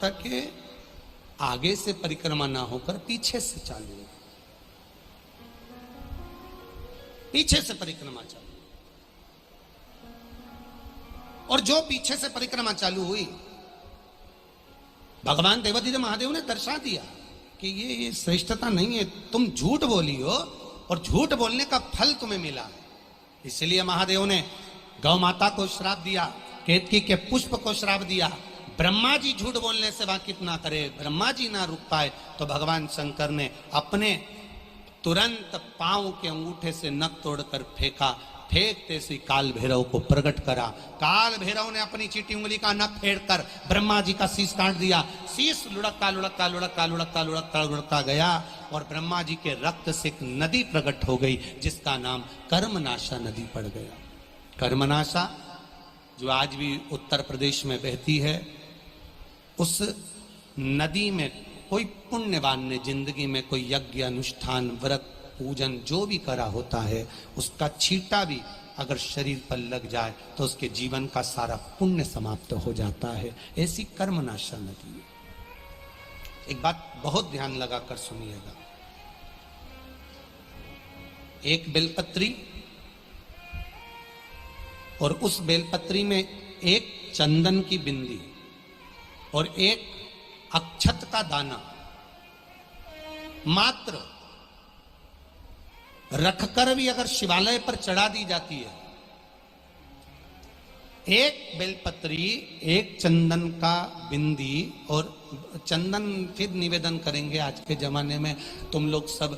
के आगे से परिक्रमा ना होकर पीछे से चालू, पीछे से परिक्रमा चालू। और जो पीछे से परिक्रमा चालू हुई, भगवान देवादिदेव महादेव ने दर्शा दिया कि ये श्रेष्ठता नहीं है, तुम झूठ बोली हो और झूठ बोलने का फल तुम्हें मिला है। इसलिए महादेव ने गौ माता को श्राप दिया, केतकी के पुष्प को श्राप दिया। ब्रह्मा जी झूठ बोलने से वाकिफ ना करे, ब्रह्मा जी ना रुक पाए, तो भगवान शंकर ने अपने तुरंत पांव के अंगूठे से नख तोड़कर फेंका। फेंकते से काल भैरव को प्रकट करा। काल भैरव ने अपनी चीटी उंगली का नख फेंककर ब्रह्मा जी का शीश काट दिया। शीश लुढ़कता लुढ़कता लुढ़कता लुढ़कता लुढ़कता लुढ़कता गया और ब्रह्मा जी के रक्त से एक नदी प्रकट हो गई, जिसका नाम कर्मनाशा नदी पड़ गया। कर्मनाशा जो आज भी उत्तर प्रदेश में बहती है, उस नदी में कोई पुण्यवान ने जिंदगी में कोई यज्ञ अनुष्ठान व्रत पूजन जो भी करा होता है, उसका छींटा भी अगर शरीर पर लग जाए तो उसके जीवन का सारा पुण्य समाप्त हो जाता है। ऐसी कर्मनाशा नदी है। एक बात बहुत ध्यान लगाकर सुनिएगा, एक बेलपत्री और उस बेलपत्री में एक चंदन की बिंदी और एक अक्षत का दाना मात्र रखकर भी अगर शिवालय पर चढ़ा दी जाती है, एक बेलपत्री, एक चंदन का बिंदी, और चंदन फिर निवेदन करेंगे आज के जमाने में तुम लोग सब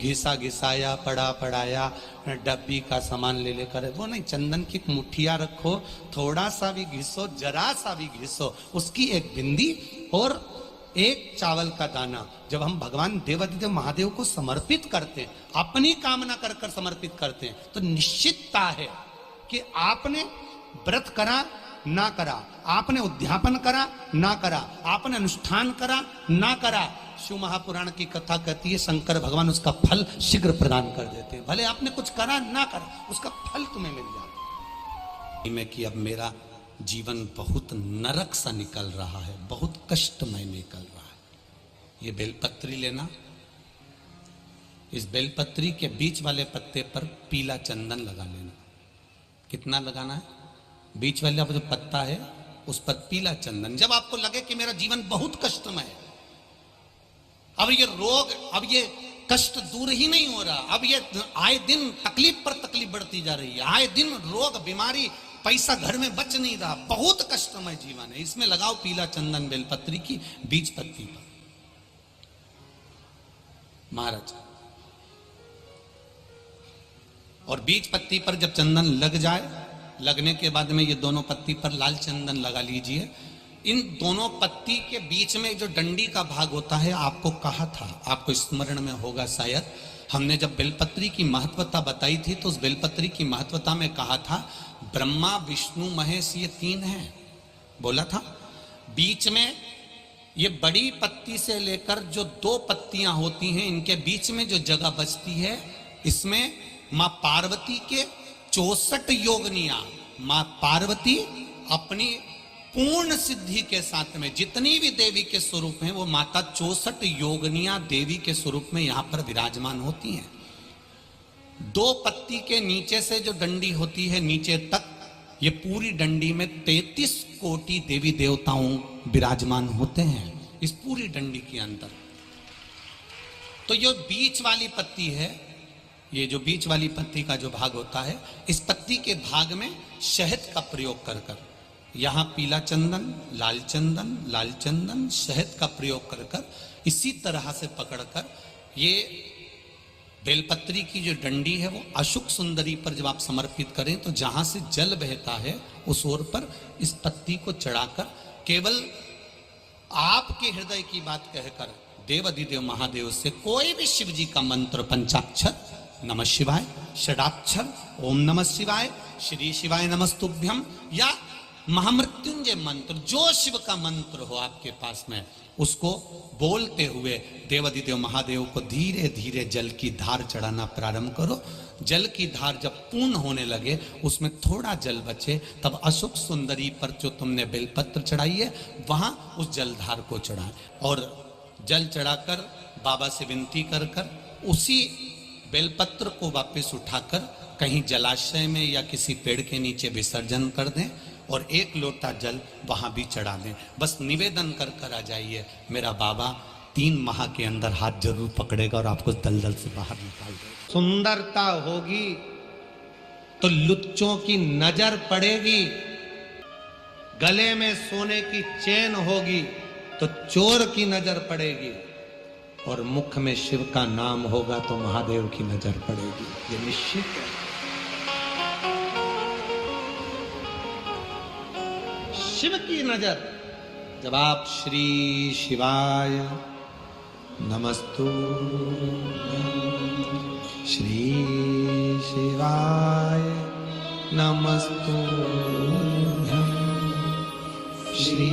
घिसा घिसाया पड़ा पड़ाया डब्बी का सामान ले लेकर, वो नहीं, चंदन की मुठिया रखो, थोड़ा सा भी घिसो, जरा सा भी घिसो, उसकी एक बिंदी और एक चावल का दाना जब हम भगवान देवादिदेव महादेव को समर्पित करते हैं, अपनी कामना कर कर समर्पित करते हैं, तो निश्चितता है कि आपने व्रत करा ना करा, आपने उद्यापन करा ना करा, आपने अनुष्ठान करा ना करा, शिव महापुराण की कथा कहती है शंकर भगवान उसका फल शीघ्र प्रदान कर देते हैं। भले आपने कुछ करा ना करा, उसका फल तुम्हें मिल जाता है। कि अब मेरा जीवन बहुत नरक सा निकल रहा है, बहुत कष्टमय निकल रहा है। ये बेलपत्री लेना, इस बेलपत्री के बीच वाले पत्ते पर पीला चंदन लगा लेना। कितना लगाना है? बीच वाला जो पत्ता है उस पर पीला चंदन। जब आपको लगे कि मेरा जीवन बहुत कष्टमय है, अब ये रोग, अब ये कष्ट दूर ही नहीं हो रहा, अब ये आए दिन तकलीफ पर तकलीफ बढ़ती जा रही है, आए दिन रोग बीमारी, पैसा घर में बच नहीं रहा, बहुत कष्टमय जीवन है, इसमें लगाओ पीला चंदन बेलपत्री की बीज पत्ती पर। महाराज, और बीज पत्ती पर जब चंदन लग जाए, लगने के बाद में ये दोनों पत्ती पर लाल चंदन लगा लीजिए। इन दोनों पत्ती के बीच में जो डंडी का भाग होता है, आपको कहा था, आपको स्मरण में होगा शायद, हमने जब बेलपत्री की महत्वता बताई थी तो उस बेलपत्री की महत्वता में कहा था ब्रह्मा विष्णु महेश ये तीन हैं, बोला था। बीच में ये बड़ी पत्ती से लेकर जो दो पत्तियां होती हैं, इनके बीच में जो जगह बचती है, इसमें मां पार्वती के 64 योगनियां, मां पार्वती अपनी पूर्ण सिद्धि के साथ में जितनी भी देवी के स्वरूप हैं, वो माता 64 योगनियां देवी के स्वरूप में यहां पर विराजमान होती हैं। दो पत्ती के नीचे से जो डंडी होती है नीचे तक, ये पूरी डंडी में 33 कोटि देवी देवताओं विराजमान होते हैं इस पूरी डंडी के अंदर। तो ये बीच वाली पत्ती है, ये जो बीच वाली पत्ती का जो भाग होता है, इस पत्ती के भाग में शहद का प्रयोग कर कर, यहां पीला चंदन, लाल चंदन, शहद का प्रयोग कर कर, इसी तरह से पकड़कर ये बेलपत्री की जो डंडी है वो अशुक सुंदरी पर जब आप समर्पित करें, तो जहां से जल बहता है उस ओर पर इस पत्ती को चढ़ाकर केवल आपके हृदय की बात कहकर देवादिदेव महादेव से कोई भी शिव जी का मंत्र, पंचाक्षर नमः शिवाय, षडाक्षर ओम नमः शिवाय, श्री शिवाय नमस्तुभ्यम, या महामृत्युंजय मंत्र, जो शिव का मंत्र हो आपके पास में, उसको बोलते हुए देवाधिदेव महादेव को धीरे धीरे जल की धार चढ़ाना प्रारंभ करो। जल की धार जब पूर्ण होने लगे, उसमें थोड़ा जल बचे, तब अशोक सुंदरी पर जो तुमने बेलपत्र चढ़ाई है वहां उस जलधार को चढ़ाएं और जल चढ़ाकर बाबा से विनती कर कर उसी बेलपत्र को वापस उठाकर कहीं जलाशय में या किसी पेड़ के नीचे विसर्जन कर दें और 1 लोटा जल वहां भी चढ़ा दें। बस निवेदन कर कर आ जाइए, मेरा बाबा 3 माह के अंदर हाथ जरूर पकड़ेगा और आपको दलदल से बाहर निकाल देगा। सुंदरता होगी तो लुच्चों की नजर पड़ेगी, गले में सोने की चेन होगी तो चोर की नजर पड़ेगी, और मुख में शिव का नाम होगा तो महादेव की नजर पड़ेगी। ये निश्चित है। शिव की नजर, जब आप श्री शिवाय नमस्तु, श्री शिवाय नमस्तु, श्री